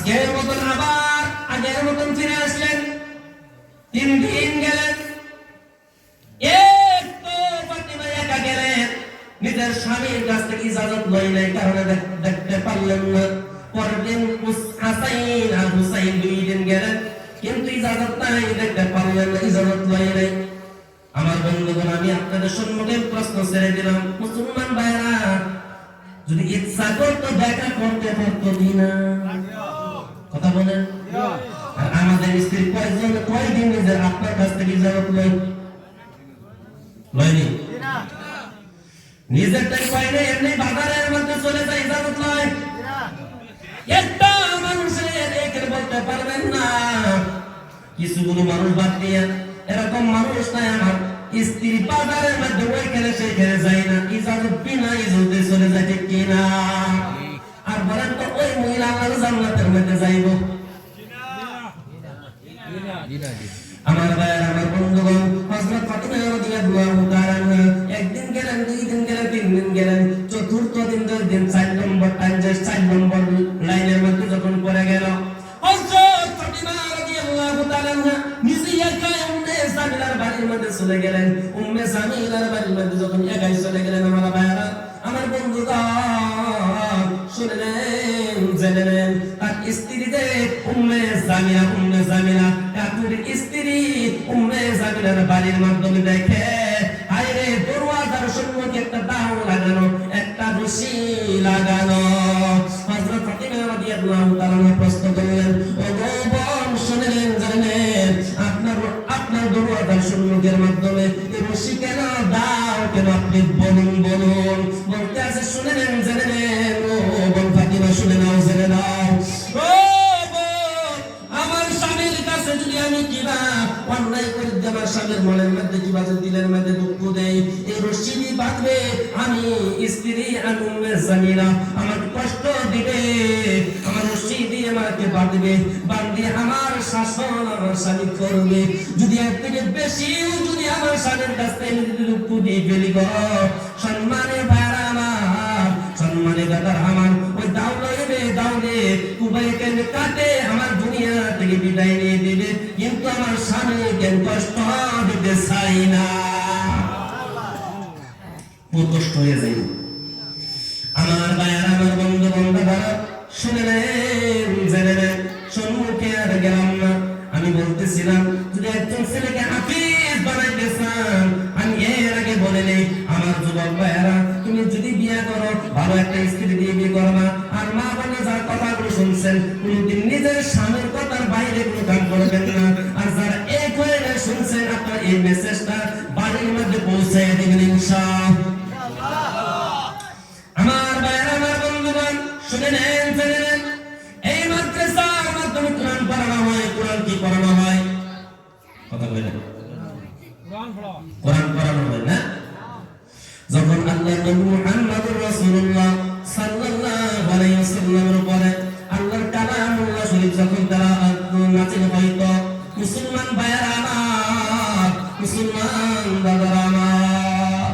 আজকের মতন আবার আগের মতন ফিরে আসলেন। 3 দিন গেলেন, একটু ফাতিমা একা গেলেন, নিজের স্বামীর কাছ থেকে ইজাজত লই নাই, কারণে দেখতে পারলেন না। পরের দিন হাসাইন আর হুসাইন 2 দিন গেলেন, কিন্তু ইজাজত নাই, দেখতে পারলেন না, ইজাজত লই নাই। আমার বন্ধুগণ, আমি আপনাদের সম্মুখে প্রশ্ন ছেড়ে দিলাম, মুসলমান ভাইরা যদি ইচ্ছা করতো দেখা করতে পারতো কিনা? কথা বলেন। আর আমাদের স্ত্রী কয়দিন নিজের আপনার কাছ থেকে ইজাজত লয়নি? নিজেরটাই পাই না, এমনি বাজারের মধ্যে চলে যায়, ইজাজত লয়। একটা মানুষের একের বলতে পারবেন না। কিছুগুলো মানুষ বাদ দিয়ে এরকম মানুষ নাই আমার স্ত্রী বাজারের মধ্যে ওইখানে সেইখানে যায় না, ইজাজত বিনা ইজাজতে চলে যায়, ঠিক কিনা? আর বলেন তো ওই মহিলা আল্লাহর জান্নাতের মধ্যে যাইব? আমার ভাইয়ের, আমার বন্ধুগণ, হযরত ফাতিমা রাদিয়াল্লাহু তাআলা একদিন গেলেন, 2 দিন গেলেন, 3 দিন গেলেন, চতুর্থ দিন 2 দিন 4 নম্বর টাইম, 4 নম্বর লাইনের মধ্যে যখন পড়ে গেল, হযরত ফাতিমা রাদিয়াল্লাহু তাআলা নিজে একাই উম্মে জামিলার বাড়ির মধ্যে চলে গেলেন। উম্মে জামিলার বাড়ির মধ্যে যখন একাই চলে গেলেন, আমার ভাইয়েরা, আমার বন্ধুগণ, শুনলেন, জেনেলেন, তার স্ত্রী যে উম্মে জামিলা তার স্ত্রী উম্মে জামিলার বাড়ির মাধ্যমে দেখে, হায়রে, দরওয়াজার সম্মুখে একটা দাও লাগানো, একটা রশি লাগানো। হযরত ফাতিমা রাদিয়াল্লাহু তাআলা প্রশ্ন করলেন, ও বোন, শুনলেন, জানেন, আপনার দরওয়াজার সম্মুখের মাধ্যমে এই রশি কেন দাও, কেন আপনি বলুন। বলতে আছে, শুনলেন, জানেন, ও বোন ফাতিমা, শুনে নাও, জেনে নাও, ও বোন, আমার স্বামীর কাছে যদি আমি কিবা অন্যায় করে দিই, আমার স্বামীর মনের মধ্যে কিবা দিলের মধ্যে দুঃখ দেই, এই রশি দিয়ে বাঁধবে, আমি স্ত্রী, আমি উম্মে জামিলা, আমাকে কষ্ট দিবে, আমার রশি দিয়ে আমাকে বাঁধবে, আমার শাসন আমার স্বামী করবে। যদি এর থেকে বেশিও যদি আমার স্বামীর কাছ থেকে দুঃখ দিয়ে ফেলি গো, সম্মানে ভাড়া আমার, সম্মানে দাদার আমার, ওই দাউলে কুবাইকে কাটে আমার দুনিয়া থেকে বিদায় নিয়ে দিবে, কিন্তু আমার স্বামীকে কষ্ট দিতে চাই না। কষ্ট হয়ে যাই। আমার ভাইয়ার, আমার বন্ধু বান্ধবরা, শুনলেন, জেনেলেন, সম্মুখে আর গেলাম না। আমি বলতেছিলাম, যদি একজন ছেলেকে হাফিজ বানাইতে চান, আমি এর আগে বলে নেই, আমার যুবক ভাইয়ারা, তুমি যদি বিয়ে করো, ভালো একটা স্ত্রী দিয়ে বিয়ে করবা। আর মা বাবা যার কথাগুলো শুনছেন, কোনদিন নিজের স্বামীর কথার বাইরে কোনো কাম করবেন না। আর যারা এই করে শুনছেন, আপনার এই মেসেজটা বাড়ির মধ্যে পৌঁছে দিবেন ইনশাআল্লাহ। আমার ভাইয়ারা, আমার বন্ধুগণ, শুনে নেন, জেনে নেন, এই মাদ্রাসার মাধ্যমে কোরআন পড়ানো হয়। কোরআন কি পড়ানো হয়? কথা বলেন। কোরআন পড়ানো হয় না? যখন আল্লাহ নবী মুহাম্মদুর রাসূলুল্লাহ সাল্লাল্লাহু আলাইহি ওয়াসাল্লামের উপরে আল্লাহর কালামুল্লাহ শরীফ যখন তারা নাযিল হইতো, মুসলমান ভাইয়ারা আমার, মুসলমান দাদারা আমার,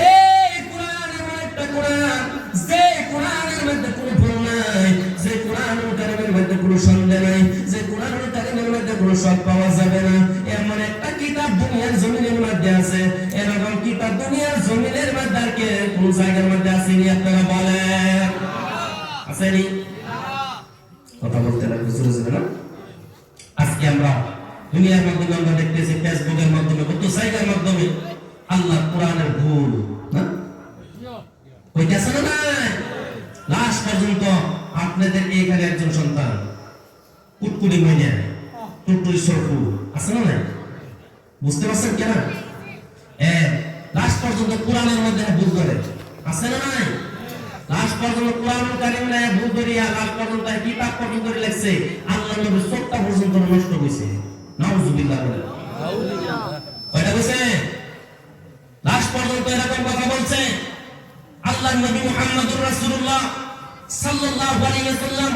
এই কোরআন এমন একটা কোরআন, যে কোরআনের মধ্যে কোনো ভুল নাই, যে কোরআনুল কারীমের মধ্যে কোনো সন্দেহ নাই, যে কোরআনুল কারীমের মধ্যে কোনো শক পাওয়া যাবে না, এমন একটা কিতাব দুনিয়ার জমিনের মধ্যে আছে। এরকম কিতাব দুনিয়ার জমিনের মধ্যে আর কে কোন জায়গার মধ্যে আসেনি? আপনারা বলেন, আসেনি? কথা বলতে লাগবে, জোরে জোরে না? আজকে আমরা দুনিয়ার মাধ্যমে আমরা দেখতেছি, ফেসবুকের মাধ্যমে, কত জায়গার মাধ্যমে আল্লাহ কোরআনের ভুল না হইতেছে না? নাই লাস্ট পর্যন্ত আপনাদের এখানে একজন সন্তান কুটকুটি মইনা টুটুই সরফু আছে না? নাই বুঝতে পারছেন কেন? লাস্ট পর্যন্ত কোরআনের মধ্যে ভুল করে আছে না? নাই লাস্ট পর্যন্ত কোরআনুল কারীম নাই ভুল করিয়া লাস্ট পর্যন্ত কিতাব পর্যন্ত লিখছে, আল্লাহর নবীর সত্তা পর্যন্ত নষ্ট হইছে। নাউযুবিল্লাহ বলেন, নাউযুবিল্লাহ। কয়টা কইছে? লাস্ট পর্যন্ত এরকম কথা বলছে। আল্লাহর নবী মুহাম্মদুর রাসূলুল্লাহ সাল্লাল্লাহু আলাইহি ওয়াসাল্লাম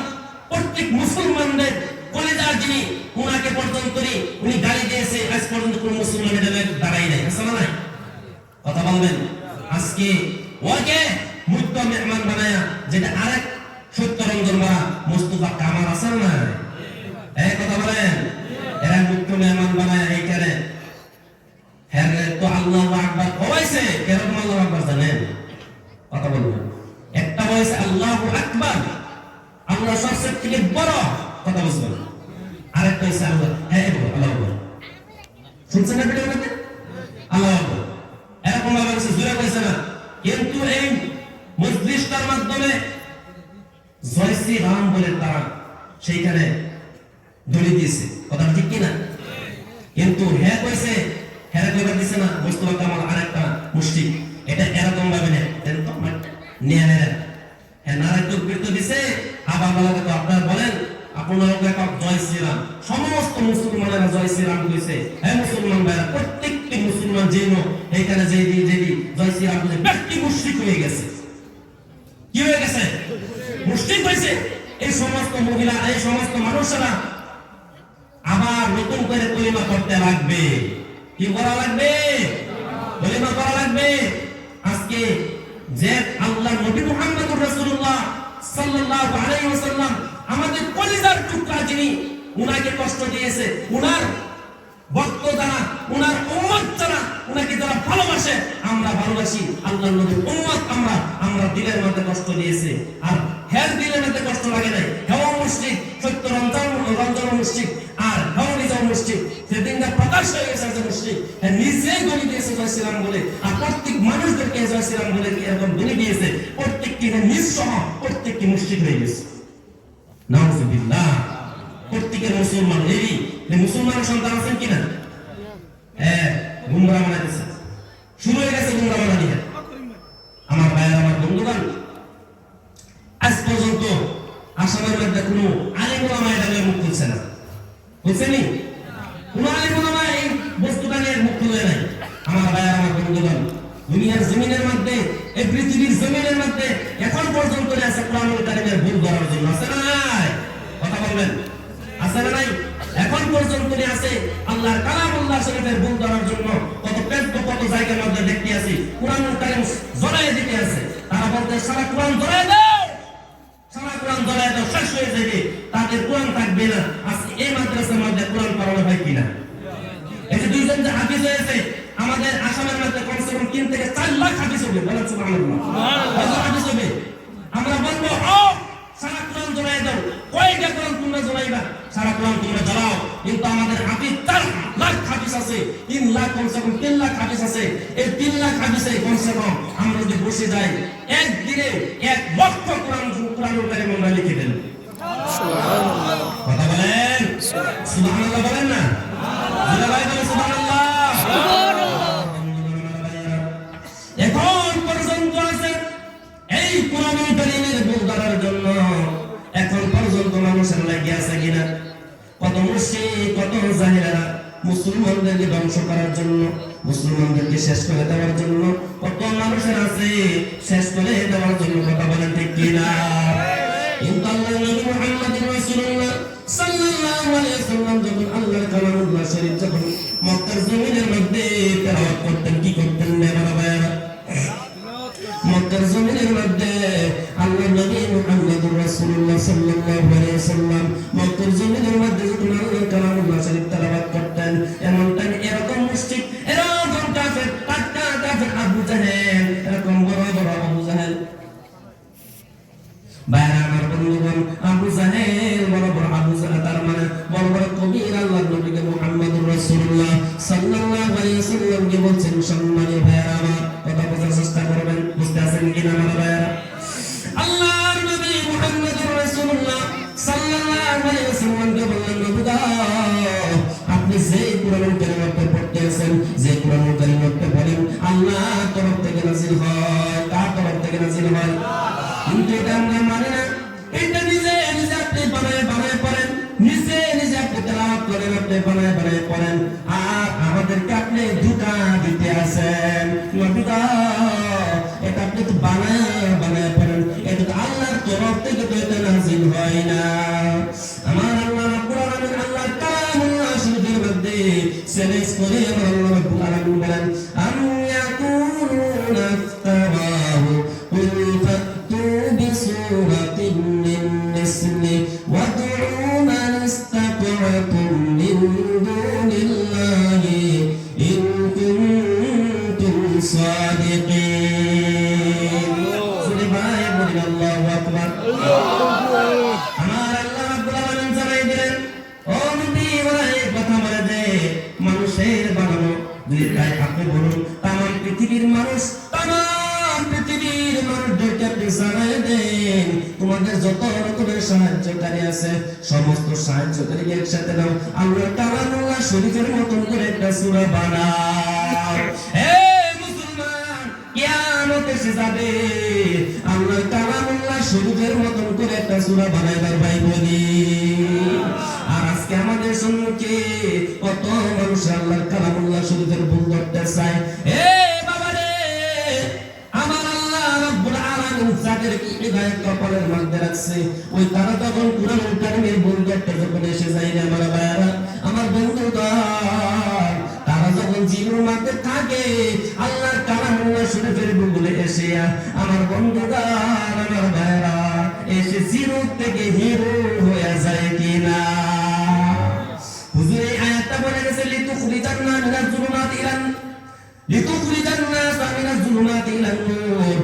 প্রত্যেক মুসলমানদের কলিজার যিনি, উনাকে পর্যন্ত উনি গালি দিয়েছে, আজ পর্যন্ত কোন মুসলমানের দাঁড়াই নাই, আছে না? নাই কথা বলবেন। আজকে ওকে মুক্ত মেহমান বানায়া, যেটা আরেক সত্যরঞ্জন মারা মোস্তফা কামাল আছে না? আকবার, আল্লাহ সবচেয়ে থেকে বড়। কথা বুঝবেন। আরেকটা হচ্ছে আল্লাহ, হ্যাঁ বলো আল্লাহ আকবার। শুনছেন না ভিডিওর মধ্যে? আল্লাহ আকবার এরকম ভাবে বলছে, জোরে বলছে না। কিন্তু এই মজলিসটার মাধ্যমে জয় শ্রী রাম বলে তারা সেইখানে দড়ি দিয়েছে। কথা ঠিক কিনা? কিন্তু হ্যাঁ কইছে, হ্যাঁ কইবার দিছে না মোস্তফা কামাল আরেকটা মুশরিক। এটা এরকম ভাবে নেন তো নিয়ে নেন, হ্যাঁ নারায় তাকবীর তো দিছে, আবার বলা তো আপনারা বলেন আপনারা জয় শ্রীরাম। সমস্ত মুসলমানেরা জয় শ্রীরাম কইছে। হ্যাঁ মুসলমান ভাইরা, প্রত্যেকটি মুসলমান যেন এইখানে যে জয় শ্রীরাম কইছে ব্যক্তি মুশরিক হয়ে গেছে। কি হয়ে গেছে? মুশরিক হয়েছে। এই সমস্ত মহিলা, এই সমস্ত মানুষেরা আবার নতুন করে কলিমা করতে লাগবে। কি করা লাগবে? কলিমা করা লাগবে। আজকে যে আল্লাহর নবী মুহাম্মদুর রাসূলুল্লাহ সাল্লাল্লাহু আলাইহি ওয়াসাল্লাম আমাদের কলিজার টুকরা, যিনি উনাকে কষ্ট দিয়েছে, উনার ভক্ত যারা, উনার উম্মত যারা, উনাকে যারা ভালোবাসে, আমরা ভালোবাসি আল্লাহর নবীর উম্মত, আমরা দিলের মধ্যে কষ্ট দিয়েছে। আর হের দিলের মধ্যে কষ্ট লাগে নাই। হেও মুশরিক, সত্য রমজান মুশরিক, আর হেও নিজেও মুশরিক। সেদিনটা প্রকাশ হয়ে গেছে যে মুশরিক নিজেই বলে দিয়েছে জয় শ্রীরাম বলে, আর প্রত্যেক মানুষদেরকে জয় শ্রীরাম বলে এরকম বলে দিয়েছে। প্রত্যেকটি নিজ সহ প্রত্যেকটি মুশরিক হয়ে গেছে। নাউযুবিল্লাহ। প্রত্যেকের মুসলমান, এই মুসলমানের সন্তান আছেন কিনা? হ্যাঁ, গুমরা বানাইতেছে, শুরু হয়ে গেছে গুমরা বানানি। আমার ভাইয়ের, আমার বন্ধুগণ, আজ পর্যন্ত আসামের মধ্যে কোনো আলেম ওলামা এটা নিয়ে মুখ খুলছে না। বুঝছেনি? কোনো আলেম ওলামা এই বস্তুটা নিয়ে মুখ খুলে নাই। আমার ভাইয়ের, আমার বন্ধুগণ, দুনিয়ার জমিনের মধ্যে, এই পৃথিবীর জমিনের মধ্যে এখন পর্যন্ত আছে কোরআনুল কারীমের ভুল ধরার জন্য। আছে না নাই? কথা বলবেন। আছে না নাই? এখন পর্যন্ত আছে আল্লাহর কালামুল্লাহ শরীফের ভুল ধরার জন্য কত জায়গার মধ্যে দেখতে আছি কোরআনুল কারীম জড়ায় দিতে আছে। তারা বলতে সারা কোরআন জড়ায় দাও, সারা কোরআন জড়ায় দাও, শেষ হয়ে যাবে, তাদের কোরআন থাকবে না। আজকে এই মাদ্রাসার মধ্যে কোরআন পড়ানো হয় কিনা? এই যে দুইজন যে হাফিজ হয়েছে, আমাদের আসামের মধ্যে কমসে কম 3 থেকে 4 লাখ হাফিজ হবে। বলেন সুবহানাল্লাহ। হাফিজ হবে। আমরা বলবো সারা কোরআন জড়ায় দাও। কয়টা কোরআন তোমরা জড়াইবা? সারা কোরআন তোমরা জড়াও। কিন্তু আমাদের হাফিজ 4 লাখ হাফিজ আছে, 3 লাখ, কমসে কম 3 লাখ হাফিজ আছে। এই 3 লাখ হাফিজে কমসে কম আমরা যদি বসে যাই, একদিনে 1 লক্ষ কোরআনুল কারীম আমরা লিখে দেব। সুবহানাল্লাহ। কথা বলেন সুবহানাল্লাহ, বলেন না? সুবহানাল্লাহ। এখন পর্যন্ত আছে এই কোরআনুল কারীমের ভুল ধরার জন্য এখন পর্যন্ত মানুষের লাগে আছে কিনা? কত মুশরিক, কত জাহেরা মুসলমানদেরকে ধ্বংস করার জন্য, মুসলমানদেরকে শেষ করে দেওয়ার জন্য কত মানুষের আছে শেষ করে দেওয়ার জন্য। কথা বলেন ঠিক কিনা? কিন্তু আল্লাহর নবী মুহাম্মদুর রাসূলুল্লাহ সাল্লাল্লাহু আলাইহি ওয়াসাল্লাম যখন আল্লাহর কালামুল্লাহ শরীফ যখন মক্কার জমিনের মধ্যে তেলাওয়াত করতেন, কি করতেন বাবা ভাইরা? মক্কার জমিনের মধ্যে আল্লাহর নবী মুহাম্মদুর রাসূলুল্লাহ সাল্লাল্লাহু আলাইহি ওয়াসাল্লাম মক্কার জমিনের মধ্যে যখন আল্লাহর কালামুল্লাহ শরীফ তেলাওয়াত করতেন, এমন টাইম এরকম মুশরিক, এরকম কাফের, টাটকা কাফের আবু জাহেল, এরকম বড় বড় আবু জাহেল, বাইরে আমার বন্ধুগণ, আবু জাহেল, বড় বড় আবু জাহেল, তার মানে বড় বড় কবির আল্লাহর নবীকে মুহাম্মদুর রাসূলুল্লাহ সাল্লাল্লাহু আলাইহি ওয়াসাল্লামকে বলছেন, সম্মানীয় ভাইরা আমার, কথা বোঝার চেষ্টা করবেন, বুঝতে আছেন কিনা আমার ভাইরা? আল্লাহর নবী মুহাম্মদুর রাসূলুল্লাহ সাল্লাল্লাহু আলাইহি ওয়াসাল্লামকে বললেন, নবী গো, আপনি যে কোরআনুল কারীমকে পড়তে আছেন, যে কোরআনুল কারীমকে পড়েন, আল্লাহর তরফ থেকে নাযিল হয়। কার তরফ থেকে নাযিল হয়? কিন্তু এটা আমরা মানি না। এটা নিজে নিজে আপনি বানায় বানায় পড়েন, নিজে নিজে আপনি তেলাওয়াত করেন, আপনি বানায় বানায় পড়েন, আর আমাদেরকে আপনি ধোঁকা দিতে আছেন। নবী গো, এটা আপনি তো বানায় বানায় পড়েন, এটা তো আল্লাহর তরফ থেকে তো এটা নাযিল হয় না। আমার আল্লাহ রাব্বুল আলামিন আল্লাহর কালামুল্লাহ শরীফের মধ্যে চ্যালেঞ্জ করে আমার আল্লাহ রাব্বুল আলামিন বলেন, আম ইয়াকুলুনা ইফতারাহু কুল ফাতু বিসূরাতিন মিন মিসলি ওয়াদ'উ মান ইসতাতা'তুম মিন দুনিল্লাহি ইন কুনতুম সাদিকিন। সুবহানাল্লাহি ওয়া বিহামদিহি, আল্লাহু আকবার। যত রকমের সাহায্যকারী আছে সমস্ত সাহায্যকারী একসাথে নাও, আল্লাহ কালামুল্লাহ শরীফের মতন করে একটা সূরা বানাও। হে মুসলমান, কিয়ামত এসে যাবে, আল্লাহ কালামুল্লাহ শরীফের মতন করে একটা সূরা বানাইবার ভাই বলি। আর আজকে আমাদের সম্মুখে কত মানুষ আল্লাহর কালামুল্লাহ শরীফের ভুল করতে চায়। এ বাবা রে, আমার আল্লাহ রাব্বুল আলামিন যাদেরকে হিদায়াত কপালের মধ্যে রাখছে, ওই তারা যখন কুরআনুল কারীমের ভুল করতে যখন এসে যায় রে আমার ভাইরা, আমার বন্ধুগণ, তারা যখন জিনুর মধ্যে থাকে আল্লাহর কালামুল্লাহ শরীফের ভুলে এসে আমার বন্ধুগণ, আমার ভাইরা এসে জিরো থেকে হিরো হয়ে যায় কিনা? হুজুর এই আয়াতটা বলে গেছে লিতুখরিজান নাস মিনাজ জুলুমাতি ইলান নূর।